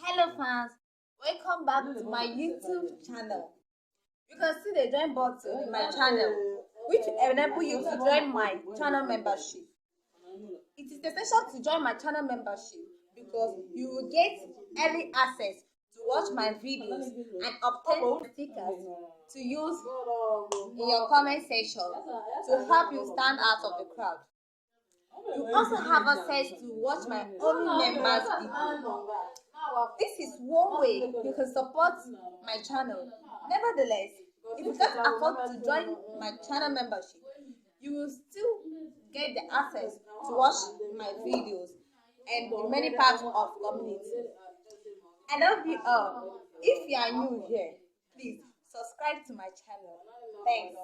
Hello fans, welcome back to my YouTube channel. You can see the join button in my channel, which will enable you to join my channel membership. It is essential to join my channel membership because you will get early access to watch my videos and obtain stickers to use in your comment section to help you stand out of the crowd. You also have access to watch my only members video. This is one way you can support my channel. Nevertheless, if you can't afford to join my channel membership, you will still get the access to watch my videos and in many parts of community. I love you all. If you are new here, please subscribe to my channel. Thanks.